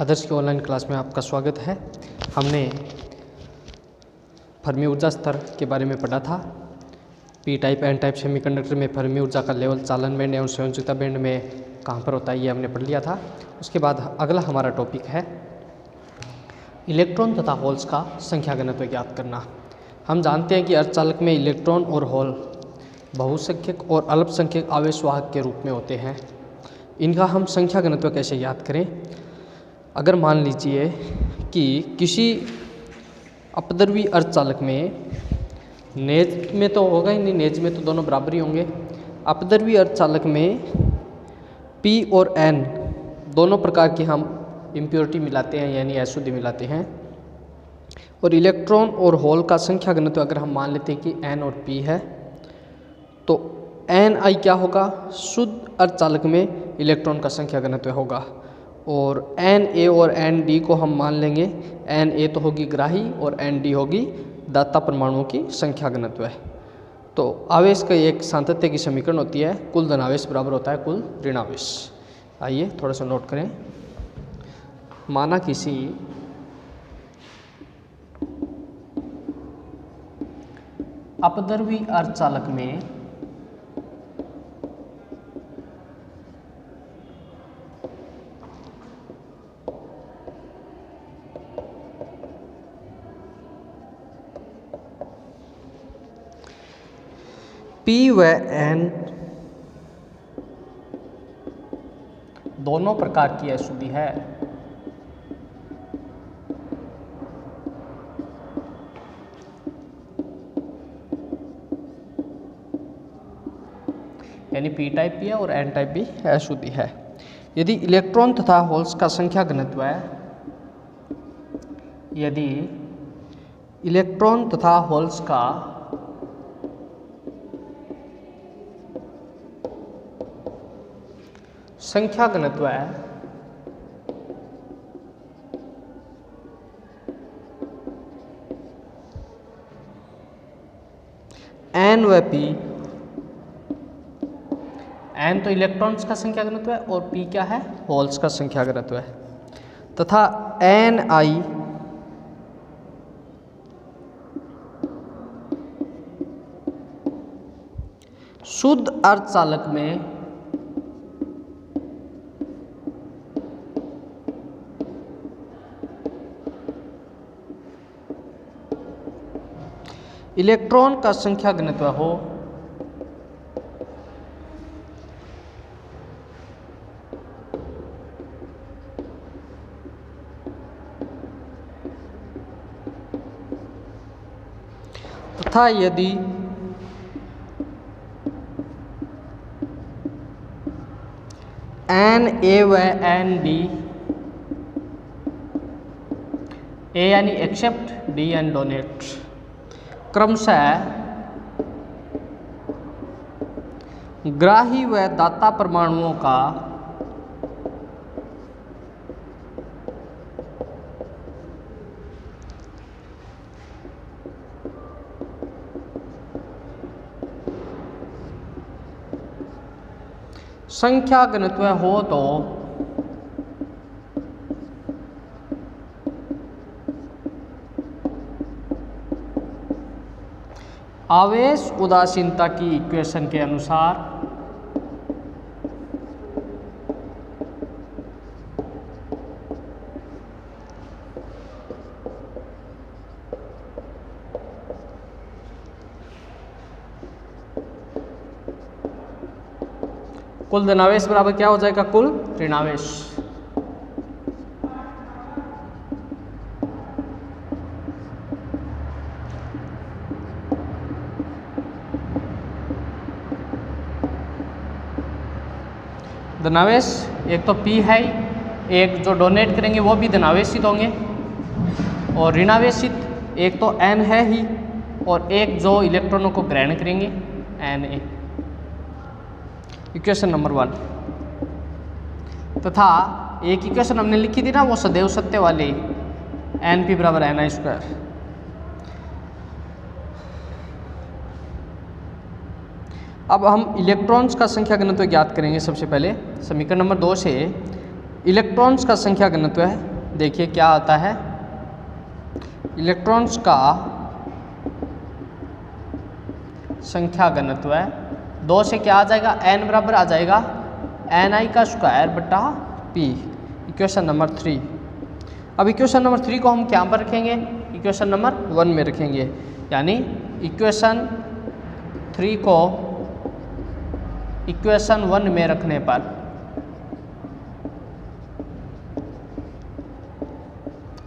आदर्श की online class में आपका स्वागत है। हमने फर्मी ऊर्जा स्तर के बारे में पढ़ा था। P type N type semiconductor में फर्मी ऊर्जा का लेवल चालन बैंड एवं संयोजकता बैंड में कहाँ पर होता है, ये हमने पढ़ लिया था। उसके बाद अगला हमारा टॉपिक है इलेक्ट्रॉन तथा होल्स का संख्या घनत्व ज्ञात करना। हम जानते हैं कि अर्धचालक में इलेक्ट्रॉन और होल बहुसंख्यक और अल्पसंख्यक आवेश वाहक के रूप में होते हैं। इनका हम संख्या घनत्व कैसे ज्ञात करें? अगर मान लीजिए कि किसी अपद्रव्य अर्धचालक में, नेज में तो होगा ही नहीं, नेज में तो दोनों बराबर ही होंगे। अपद्रव्य अर्धचालक में P और N दोनों प्रकार की हम इम्प्योरिटी मिलाते हैं, यानी अशुद्धि मिलाते हैं। और इलेक्ट्रॉन और होल का संख्या घनत्व अगर हम मान लेते हैं कि N और P है, तो Ni क्या होगा? शुद्ध अर्धचालक में इलेक्ट्रॉन का संख्या घनत्व होगा। और Na और Nd को हम मान लेंगे, Na तो होगी ग्राही और Nd होगी दाता परमाणुओं की संख्या घनत्व है। तो आवेश का एक सातत्य की समीकरण होती है, कुल धनावेश बराबर होता है कुल ऋणावेश। आइए थोड़ा सा नोट करें। माना किसी अपद्रव्य अर्धचालक में P व N दोनों प्रकार की अशुद्धि है। यानी P टाइप भी है और N टाइप भी अशुद्धि है। यदि इलेक्ट्रॉन तथा होल्स का संख्या घनत्व है, यदि इलेक्ट्रॉन तथा होल्स का संख्या घनत्व है N व P, N तो इलेक्ट्रॉन्स का संख्या घनत्व है और P क्या है? होल्स का संख्या घनत्व है। तथा Ni शुद्ध अर्धचालक में इलेक्ट्रॉन का संख्या घनत्व हो, तथा यदि Na व Nd, A यानी एक्सेप्ट, D यानी डोनेट, क्रमशः ग्राही व दाता परमाणुओं का संख्या घनत्व हो तो आवेश उदासीनता की इक्वेशन के अनुसार कुल धनावेश बराबर क्या हो जाएगा? कुल ऋणावेश। धनावेश एक तो P है, एक जो डोनेट करेंगे वो भी धनावेशित होंगे, और ऋणावेशित एक तो N है ही, और एक जो इलेक्ट्रॉनों को ग्रहण करेंगे Na। Equation number 1। तथा एक इक्वेशन हमने लिखी थी ना, वो सदैव सत्य वाली, Np बराबर Ni²। अब हम इलेक्ट्रॉन्स का संख्या घनत्व ज्ञात करेंगे। सबसे पहले समीकरण नंबर 2 से इलेक्ट्रॉन्स का संख्या घनत्व है देखिए क्या आता है, इलेक्ट्रॉन्स का संख्या घनत्व है 2 से क्या आ जाएगा, n बराबर आ जाएगा ni का स्क्वायर बटा p, इक्वेशन नंबर 3। अब इक्वेशन नंबर 3 को हम क्या पर रखेंगे, इक्वेशन नंबर 1 में रखेंगे, यानी इक्वेशन 3 को इक्वेशन 1 में रखने पर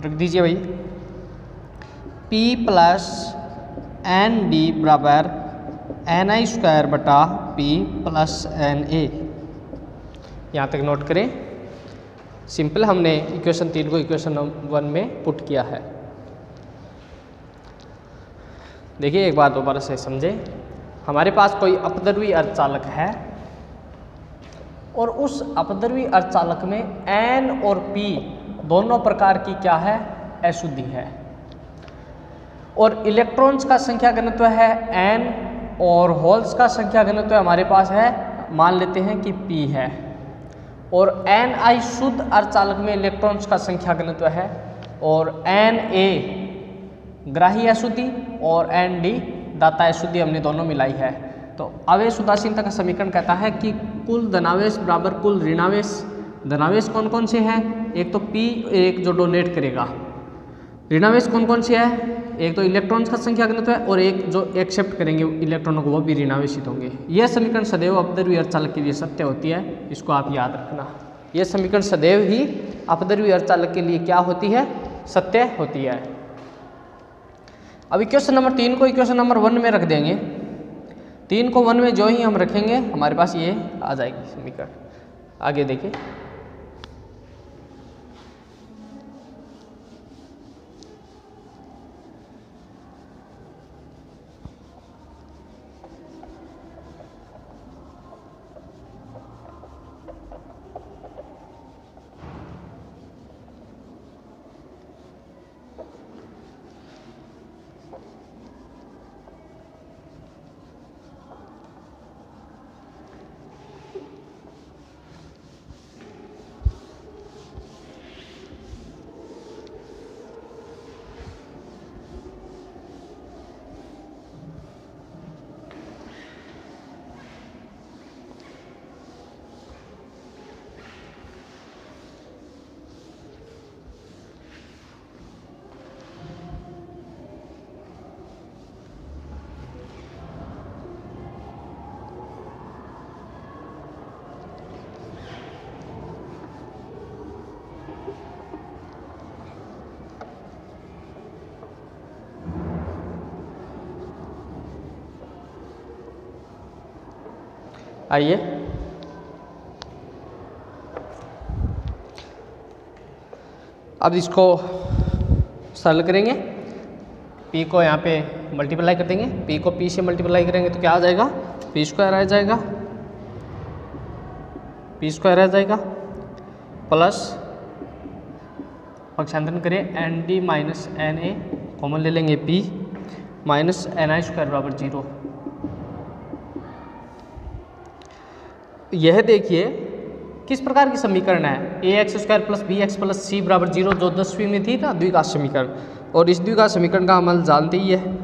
रख दीजिए भाई, p प्लस एन डी बराबर एन आई स्क्वायर बटा p प्लस एन ए। यहाँ तक नोट करें, सिंपल हमने इक्वेशन 3 को इक्वेशन 1 में पुट किया है। देखिए एक बात दोबारा से समझे, हमारे पास कोई अपद्रव्य अर्धचालक है और उस अपद्रव्य अर्धचालक में n और p दोनों प्रकार की क्या है, अशुद्धि है, और इलेक्ट्रॉन्स का संख्या घनत्व है n और होल्स का संख्या घनत्व हमारे पास है, मान लेते हैं कि p है, और ni शुद्ध अर्धचालक में इलेक्ट्रॉन्स का संख्या घनत्व है, और Na ग्राही अशुद्धि और Nd दाता अशुद्धि हमने दोनों मिलाई है। तो आवेश उदासीनता का समीकरण कहता है कि कुल धनावेश बराबर कुल ऋणावेश। धनावेश कौन कौन से हैं, एक तो p, एक जो डोनेट करेगा। ऋणावेश कौन कौन से हैं, एक तो इलेक्ट्रॉन्स का संख्या घनत्व है और एक जो एक्सेप्ट करेंगे इलेक्ट्रॉनों को वो भी ऋणावेशित होंगे। यह समीकरण सदैव अपद्रव्य अर्धचालक के लिए सत्य होती है, इसको आप याद रखना। यह समीकरण सदैव ही अपद्रव्य अर्धचालक के लिए क्या होती है, सत्य होती है। अब इक्वेशन नंबर 3 को इक्वेशन नंबर 1 में रख देंगे। 3 को 1 में जो ही हम रखेंगे हमारे पास ये आ जाएगी समीकरण। आगे देखिए, आइए अब इसको सरल करेंगे। p को यहाँ पे मल्टीप्लाई कर देंगे, p को p से मल्टीप्लाई करेंगे तो क्या आ जाएगा, p स्क्वायर आ जाएगा, p स्क्वायर आ जाएगा प्लस पक्षांतरण करें n D minus N a common ले लेंगे, p माइनस एन आई स्क्वायर बराबर 0। यह देखिए किस प्रकार की समीकरण है, a x square plus b x plus c बराबर 0, जो 10वीं में थी ना द्विघात समीकरण। और इस द्विघात समीकरण का अमल जानते ही है,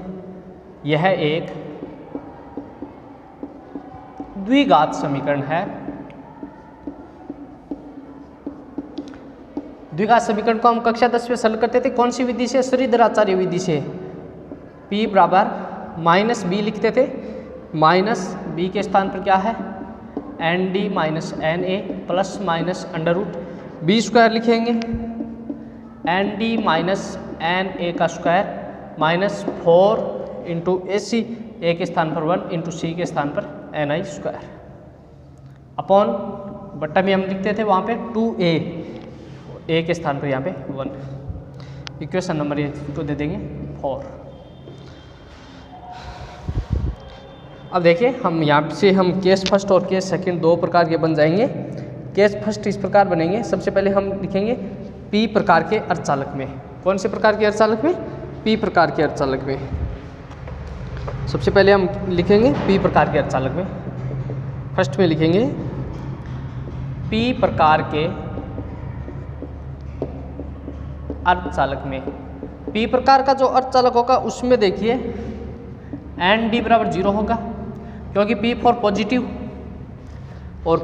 यह एक द्विघात समीकरण है। द्विघात समीकरण को हम कक्षा 10 में सरल करते थे, कौन सी विधि से, श्रीधराचार्य विधि से। p बराबर माइनस बी लिखते थे, माइनस बी के स्थान पर क्या है, n D minus N A plus minus under root b square लिखेंगे, n D minus N A का square minus 4 into a c, a के स्थान पर 1 इंटू सी के स्थान पर एन आई स्क्वायर अपॉन बट्टा में हम लिखते थे वहाँ पे 2a, ए के स्थान पर यहाँ पे 1। इक्वेशन नंबर ये को दे देंगे 4। अब देखिए हम यहाँ से हम केस फर्स्ट और केस सेकंड दो प्रकार के बन जाएंगे। केस फर्स्ट इस प्रकार बनेंगे, सबसे पहले हम लिखेंगे p प्रकार के अर्धचालक में। कौन से प्रकार के अर्धचालक में, p प्रकार के अर्धचालक में। सबसे पहले हम लिखेंगे p प्रकार के अर्धचालक में। फर्स्ट में लिखेंगे p प्रकार के अर्धचालक में पी प्रकार का जो अर्धचालक होगा उसमें देखिए एन डी बराबर 0 होगा, क्योंकि पी फॉर पॉजिटिव, और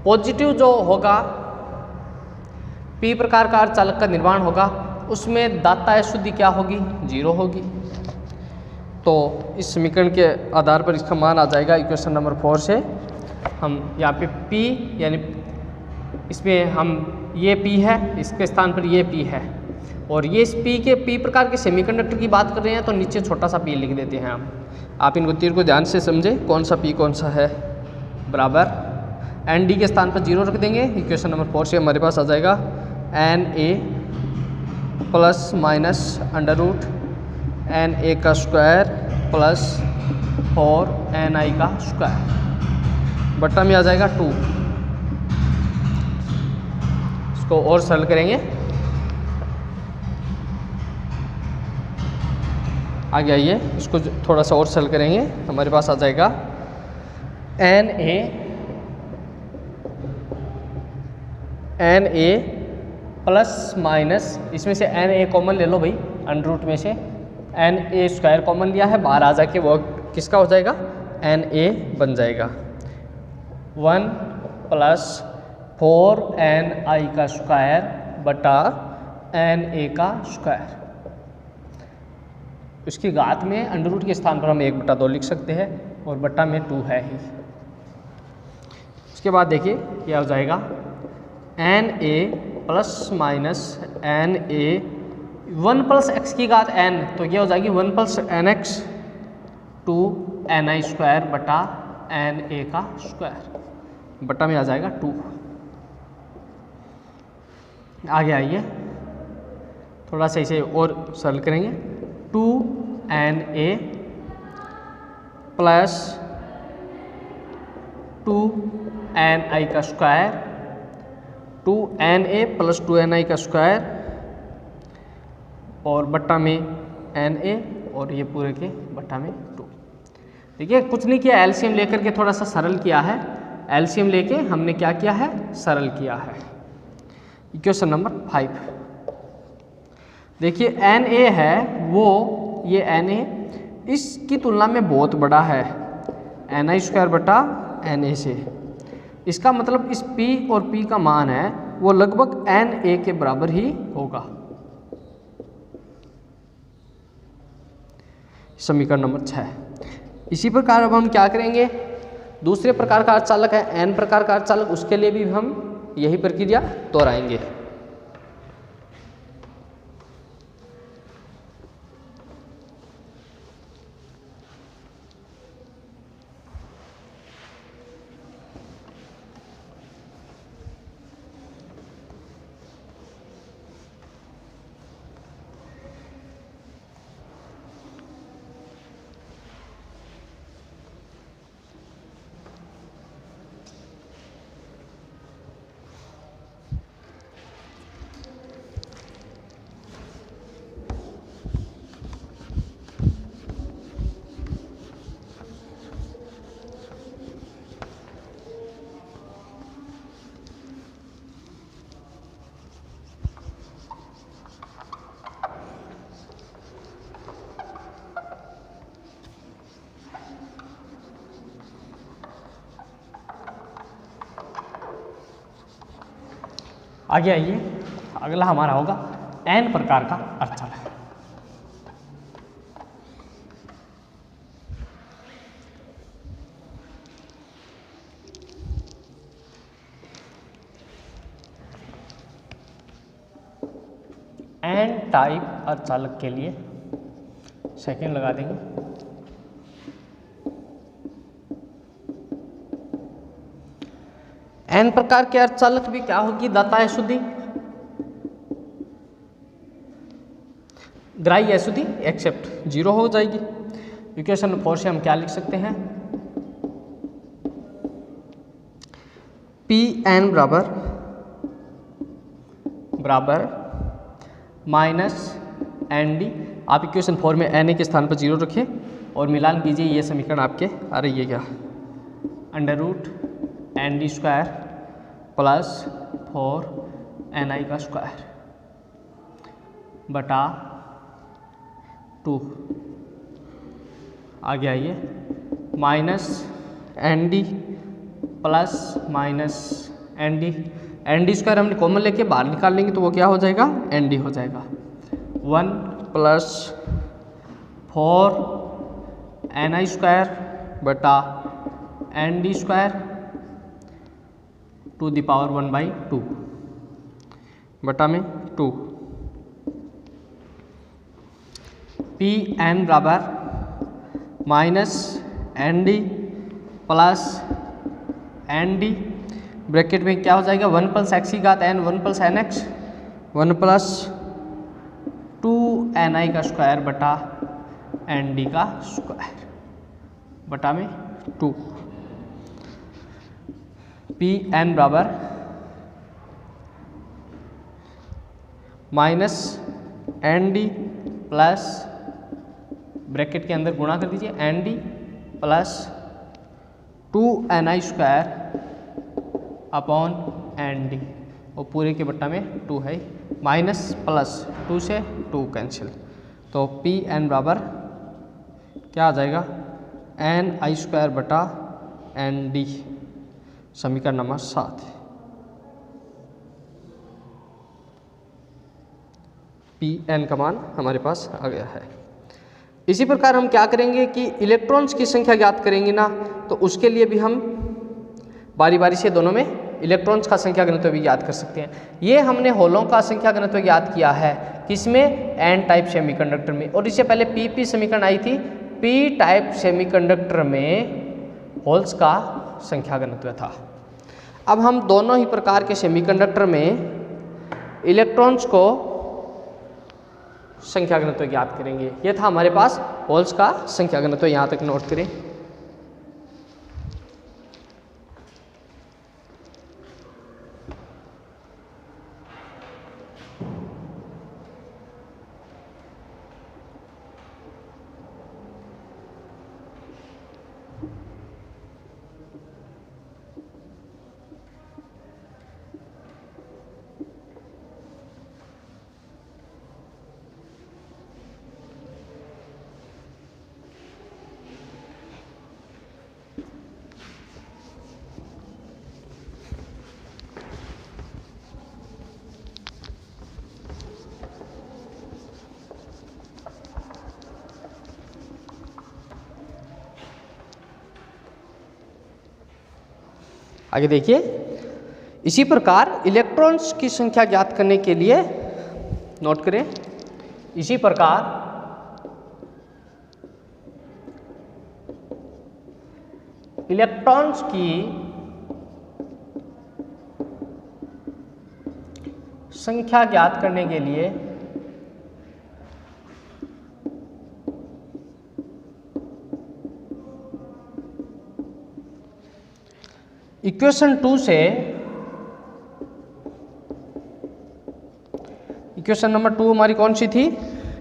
पॉजिटिव जो होगा पी प्रकार का अर्धचालक का निर्माण होगा उसमें दाता अशुद्धि क्या होगी, 0 होगी। तो इस समीकरण के आधार पर इसका मान आ जाएगा इक्वेशन नंबर 4 से। हम यहाँ पे P यानी इसमें हम ये P है, इसके स्थान पर ये P है, और ये इस P प्रकार के सेमीकंडक्टर की बात कर रहे हैं तो नीचे छोटा सा P लिख देते हैं हम। आप इनको तीर को ध्यान से समझे कौन सा P कौन सा है, बराबर एन डी के स्थान पर 0 रख देंगे। इक्वेशन नंबर 4 से हमारे पास आ जाएगा एन ए plus minus under root N ए का स्क्वायर प्लस 4 एन आई का स्क्वायर बट्टा में आ जाएगा 2। इसको और सरल करेंगे, आगे आइए इसको थोड़ा सा और सरल करेंगे। हमारे पास आ जाएगा एन ए प्लस माइनस, इसमें से एन ए कॉमन ले लो भाई, अंडर रूट में से एन ए स्क्वायर कॉमन लिया है, बाहर आ जाके वो किसका हो जाएगा, एन ए बन जाएगा 1 प्लस 4 एन आई का स्क्वायर बटा एन ए का स्क्वायर। उसकी घात में अंडर रूट के स्थान पर हम 1/2 लिख सकते हैं और बट्टा में 2 है ही। उसके बाद देखिए क्या हो जाएगा N A plus minus N A 1 plus x की घात n, तो ये हो जाएगी 1 प्लस एन एक्स 2 एन आई स्क्वायर बटा एन ए का स्क्वायर बट्टा में आ जाएगा 2। आगे आइए थोड़ा सा इसे और सरल करेंगे 2 एन ए प्लस 2 एन आई का स्क्वायर 2 एन ए प्लस 2 एन आई का स्क्वायर और बट्टा में एन ए और ये पूरे के बट्टा में 2। देखिए कुछ नहीं किया, एलसीएम लेकर के थोड़ा सा सरल किया है, एलसीएम लेके हमने क्या किया है, सरल किया है। इक्वेशन नंबर 5 देखिए एन ए है वो, ये एन ए इसकी तुलना में बहुत बड़ा है एन आई स्क्वायर बटा एन ए से। इसका मतलब इस P और P का मान है वो लगभग एन ए के बराबर ही होगा। समीकरण नंबर 6। इसी प्रकार अब हम क्या करेंगे, दूसरे प्रकार का अर्धचालक है एन प्रकार का अर्धचालक, उसके लिए भी हम यही प्रक्रिया दोहराएंगे। आगे आइए अगला हमारा होगा एन प्रकार का अर्धचालक। एन टाइप अर्धचालक के लिए सेकंड लगा देंगे। एन प्रकार के अर्धचालक भी क्या होगी, दाता अशुद्धि, ग्राह्य अशुद्धि एक्सेप्ट 0 हो जाएगी। इक्वेशन 4 से हम क्या लिख सकते हैं, पी एन बराबर माइनस एन डी। आप इक्वेशन 4 में एन ए के स्थान पर 0 रखें और मिलान कीजिए, ये समीकरण आपके आ रही है क्या, under root N D square plus 4 N आई का स्क्वायर बटा 2। आगे आइए, minus N D plus minus N d. N D square हमने कॉमन लेके बाहर निकाल लेंगे तो वो क्या हो जाएगा, एन डी हो जाएगा। 1 प्लस 4 एन आई स्क्वायर बटा N D square to the power 1/2 बटा में 2। पी एन बराबर minus N D plus n d, bracket में क्या हो जाएगा, 1 प्लस एक्स की घात n 1 plus N x 1 plus 2 N आई का स्क्वायर बटा एन डी का स्क्वायर बटा में 2। पी एन बराबर minus N D plus bracket के अंदर गुणा कर दीजिए एन डी प्लस 2 एन आई स्क्वायर अपॉन एन डी, और पूरे के बट्टा में 2 है, माइनस प्लस 2 से 2 कैंसिल, तो पी एन बराबर क्या आ जाएगा, एन आई स्क्वायर बटा एन डी, समीकरण नंबर 7। पी एन का मान हमारे पास आ गया है। इसी प्रकार हम क्या करेंगे कि इलेक्ट्रॉन्स की संख्या ज्ञात करेंगे ना, तो उसके लिए भी हम बारी बारी से दोनों में इलेक्ट्रॉन्स का संख्या घनत्व भी ज्ञात कर सकते हैं। ये हमने होलों का संख्या घनत्व ज्ञात किया है किसमें, एन टाइप सेमीकंडक्टर में, और इससे पहले पी समीकरण आई थी, पी टाइप सेमीकंडक्टर में होल्स का संख्या घनत्व था। अब हम दोनों ही प्रकार के सेमीकंडक्टर में इलेक्ट्रॉन्स को संख्या घनत्व ज्ञात करेंगे। ये था हमारे पास होल्स का संख्या घनत्व, यहाँ तक नोट करें। आगे देखिए, इसी प्रकार इलेक्ट्रॉन्स की संख्या ज्ञात करने के लिए नोट करें, इसी प्रकार इलेक्ट्रॉन्स की संख्या ज्ञात करने के लिए इक्वेशन 2 से, इक्वेशन नंबर 2 हमारी कौन सी थी,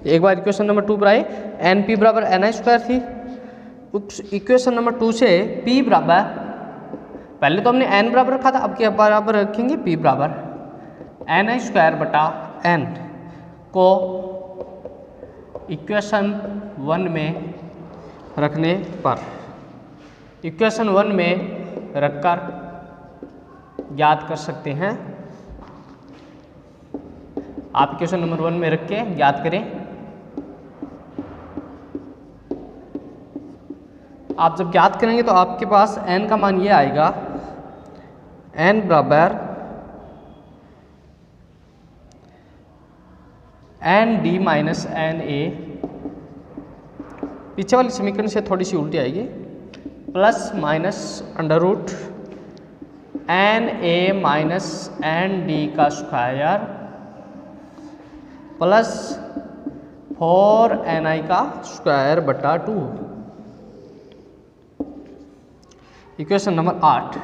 एक बार इक्वेशन नंबर 2 पर आए, एन पी बराबर एन आई स्क्वायर थी। इक्वेशन नंबर 2 से पी बराबर, पहले तो हमने एन बराबर रखा था, अब क्या बराबर रखेंगे, पी बराबर एन आई स्क्वायर बटा एन को इक्वेशन 1 में रखने पर, इक्वेशन 1 में रखकर ज्ञात कर सकते हैं। आप इक्वेशन नंबर 1 में रख के ज्ञात करें। आप जब ज्ञात करेंगे तो आपके पास n का मान ये आएगा, n बराबर N D minus N A, पीछे वाली समीकरण से थोड़ी सी उल्टी आएगी, plus minus under root N A minus N D का स्क्वायर प्लस 4 एन आई का स्क्वायर बटा 2। Equation number 8।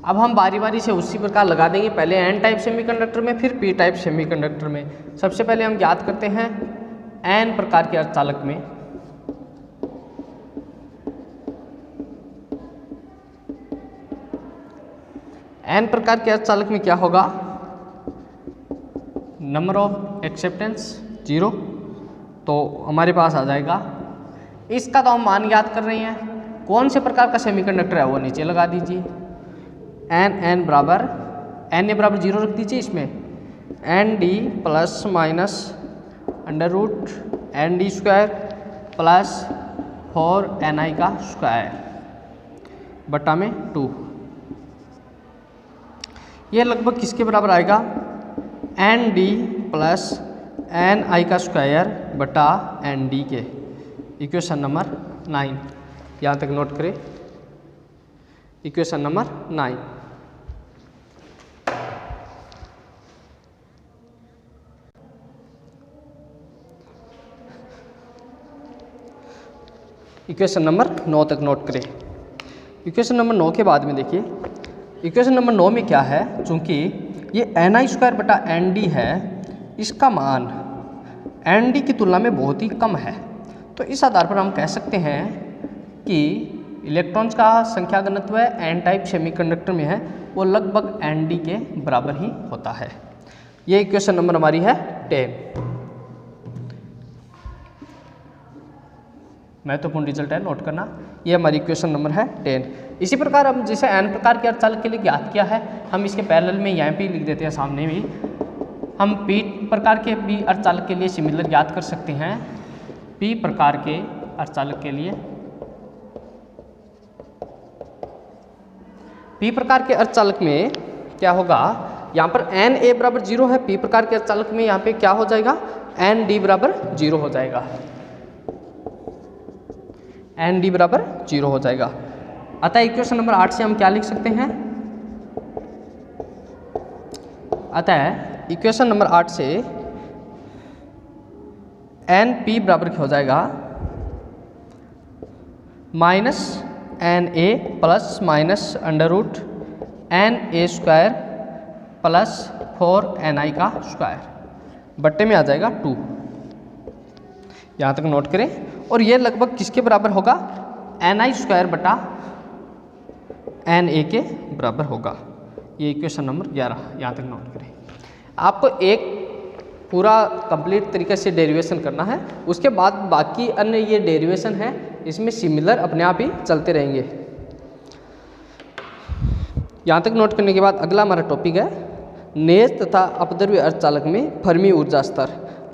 अब हम बारी बारी से उसी प्रकार लगा देंगे, पहले एन टाइप सेमीकंडक्टर में, फिर पी टाइप सेमीकंडक्टर में। सबसे पहले हम ज्ञात करते हैं एन प्रकार के अर्धचालक में, एन प्रकार के अर्धचालक में क्या होगा, नंबर ऑफ एक्सेप्टेंस 0, तो हमारे पास आ जाएगा। इसका तो हम मान याद कर रहे हैं, कौन से प्रकार का सेमीकंडक्टर है वो नीचे लगा दीजिए। एन बराबर 0 रख दीजिए इसमें, N D plus minus under root N D square plus 4 ni का स्क्वायर बटा में 2। ये लगभग किसके बराबर आएगा, एन डी प्लस एन आई का स्क्वायर बटा एन डी के। इक्वेशन नंबर 9 यहाँ तक नोट करें, इक्वेशन नंबर 9। इक्वेशन नंबर 9 तक नोट करें। इक्वेशन नंबर 9 के बाद में देखिए, इक्वेशन नंबर 9 में क्या है, चूंकि ये एन आई स्क्वायर बटा एन डी है, इसका मान एन डी की तुलना में बहुत ही कम है, तो इस आधार पर हम कह सकते हैं कि इलेक्ट्रॉन्स का संख्या घनत्व एन टाइप सेमीकंडक्टर में है वो लगभग एन डी के बराबर ही होता है। ये इक्वेशन नंबर हमारी है 10। महत्वपूर्ण रिजल्ट है, नोट करना। ये हमारी इक्वेशन नंबर है 10। इसी प्रकार हम जैसे n प्रकार के अर्धचालक के लिए ज्ञात किया है, हम इसके पैरेलल में यहाँ पे लिख देते हैं सामने भी। हम p प्रकार के भी अर्धचालक के लिए सिमिलर ज्ञात कर सकते हैं। p प्रकार के अर्धचालक के लिए, p प्रकार के अर्धचालक में क्या होगा, यहाँ पर एन ए बराबर 0 है, p प्रकार के अर्धचालक में यहाँ पे क्या हो जाएगा, एन डी बराबर 0 हो जाएगा, एन डी बराबर 0 हो जाएगा। अतः इक्वेशन नंबर 8 से हम क्या लिख सकते हैं, अतः इक्वेशन नंबर 8 से एन पी बराबर क्या हो जाएगा, minus N A plus minus under root N A square plus 4 ni का स्क्वायर बट्टे में आ जाएगा 2। यहाँ तक नोट करें। और ये लगभग किसके बराबर होगा, एन आई स्क्वायर बटा एन ए के बराबर होगा। ये इक्वेशन नंबर 11, यहाँ तक नोट करें। आपको एक पूरा कंप्लीट तरीके से डेरिवेशन करना है, उसके बाद बाकी अन्य ये डेरिवेशन है इसमें सिमिलर अपने आप ही चलते रहेंगे। यहाँ तक नोट करने के बाद अगला हमारा टॉपिक है नेज तथा अपद्रव्य अर्धचालक में फर्मी ऊर्जा स्तर।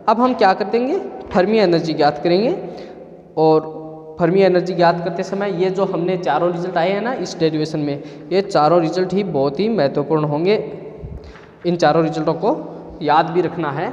अब हम क्या कर देंगे, फर्मी एनर्जी ज्ञात करेंगे। और फर्मी एनर्जी ज्ञात करते समय ये जो हमने चारों रिजल्ट आए हैं ना इस डेरिवेशन में, ये चारों रिजल्ट ही बहुत ही महत्वपूर्ण होंगे। इन चारों रिजल्टों को याद भी रखना है।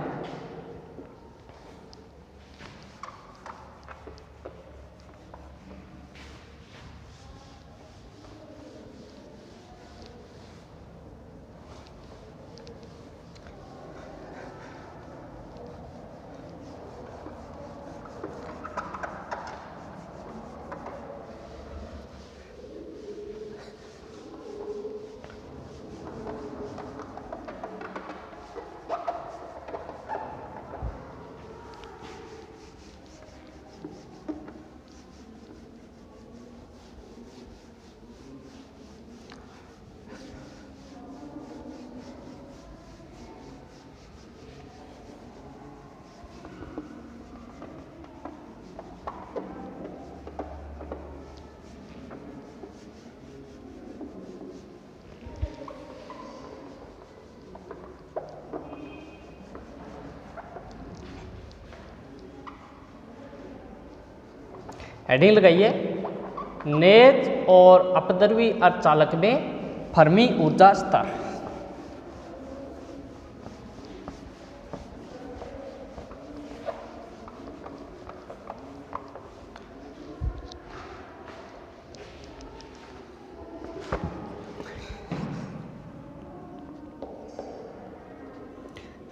हेडिंग लगाइए, नेज और अपद्रव्य अर्धचालक में फर्मी ऊर्जा स्तर।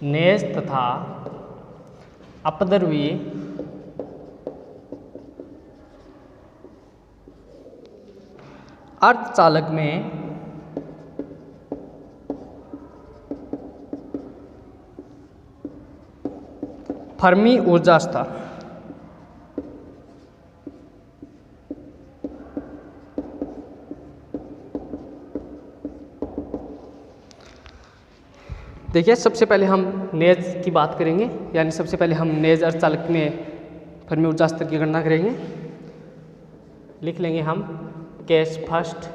नेज तथा अपद्रव्य अर्धचालक में फर्मी ऊर्जा स्तर। देखिए सबसे पहले हम नेज की बात करेंगे, यानी सबसे पहले हम नेज अर्धचालक में फर्मी ऊर्जा स्तर की गणना करेंगे। लिख लेंगे हम केस फर्स्ट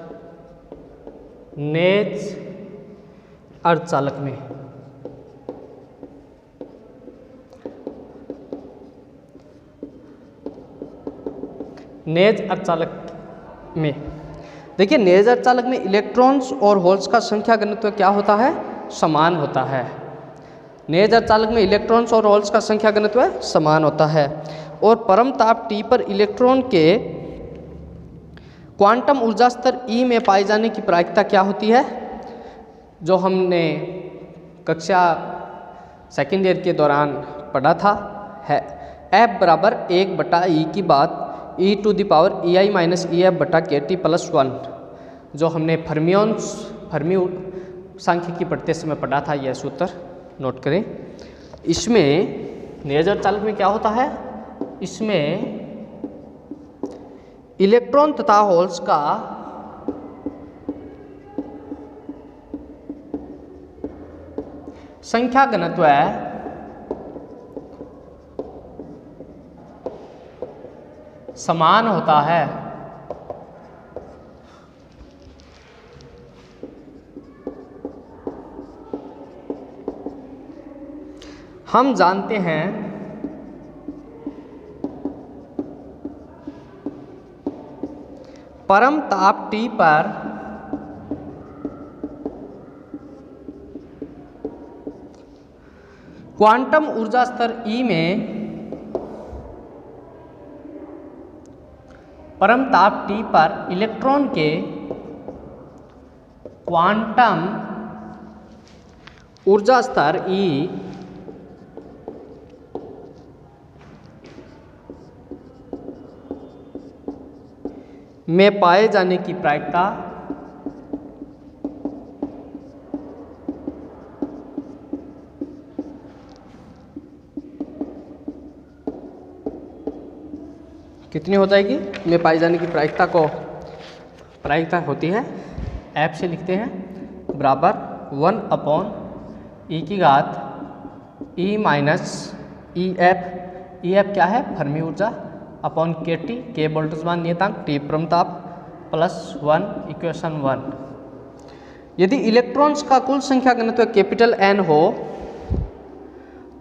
नेज अर्धचालक में। नेज अर्धचालक में देखिए, नेज अर्धचालक में इलेक्ट्रॉन्स और होल्स का संख्या घनत्व क्या होता है? समान होता है। नेज अर्धचालक में इलेक्ट्रॉन्स और होल्स का संख्या घनत्व समान होता है और परम ताप T पर इलेक्ट्रॉन के क्वांटम ऊर्जा स्तर E में पाए जाने की प्रायिकता क्या होती है? जो हमने कक्षा सेकेंड ईयर के दौरान पढ़ा था है F बराबर 1/E की बात e to the power EI minus EF बटा KT प्लस 1, जो हमने फर्मी सांख्यिकी पढ़ते समय पढ़ा था। यह सूत्र नोट करें। इसमें नेज अर्धचालक में क्या होता है? इसमें इलेक्ट्रॉन तथा होल्स का संख्या घनत्व समान होता है। हम जानते हैं परम ताप T पर क्वांटम ऊर्जा स्तर E में परम ताप T पर इलेक्ट्रॉन के क्वांटम ऊर्जा स्तर E में पाए जाने की प्रायिकता कितनी हो जाएगी? में पाई जाने की प्रायिकता होती है F से लिखते हैं बराबर 1/E की घात E माइनस EF। EF क्या है? फर्मी ऊर्जा अपॉन KT, K बोल्ट्जमान नियतांक, T परम ताप प्लस 1 इक्वेशन 1। यदि इलेक्ट्रॉन्स का कुल संख्या घनत्व कैपिटल N हो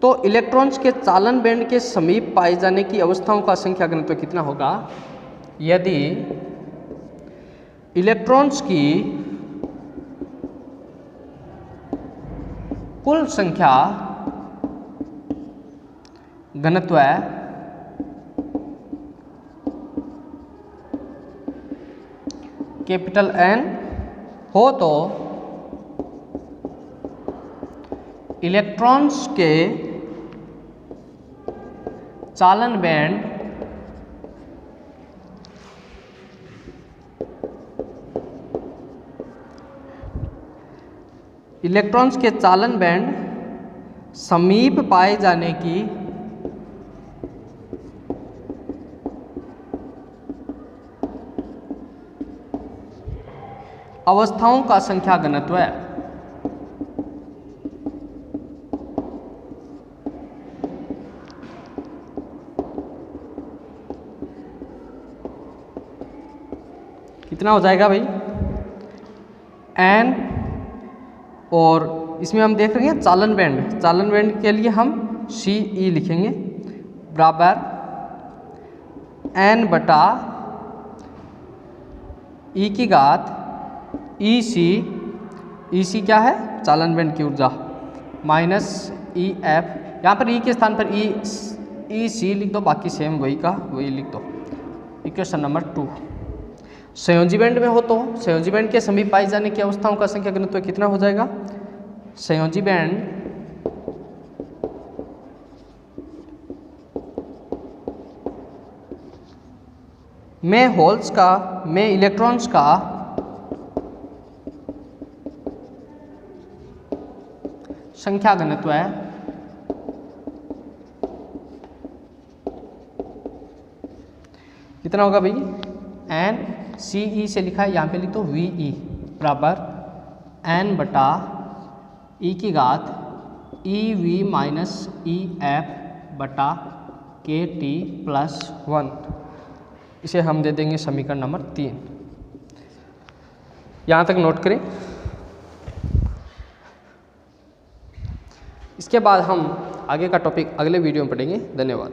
तो इलेक्ट्रॉन्स के चालन बैंड के समीप पाए जाने की अवस्थाओं का संख्या घनत्व कितना होगा? यदि इलेक्ट्रॉन्स की कुल संख्या घनत्व कैपिटल N हो तो इलेक्ट्रॉन्स के चालन बैंड समीप पाए जाने की अवस्थाओं का संख्या घनत्व है। कितना हो जाएगा भाई? N, और इसमें हम देख रहे हैं चालन बैंड के लिए हम CE लिखेंगे बराबर N बटा E की घात EC क्या है? चालन बैंड की ऊर्जा माइनस EF। यहाँ पर E के स्थान पर EC लिख दो, बाकी सेम वही का वही लिख दो। Equation number 2। संयोजी बैंड में हो तो संयोजी बैंड के समीप पाई जाने की अवस्थाओं का संख्या घनत्व कितना हो जाएगा? संयोजी बैंड में इलेक्ट्रॉन्स का संख्या घनत्व है कितना होगा भाई? N CE से लिखा है, यहाँ पे लिख दो VE बराबर N बटा E की घात E V minus E F बटा के टी प्लस 1, इसे हम दे देंगे समीकरण नंबर 3। यहाँ तक नोट करें। इसके बाद हम आगे का टॉपिक अगले वीडियो में पढ़ेंगे। धन्यवाद।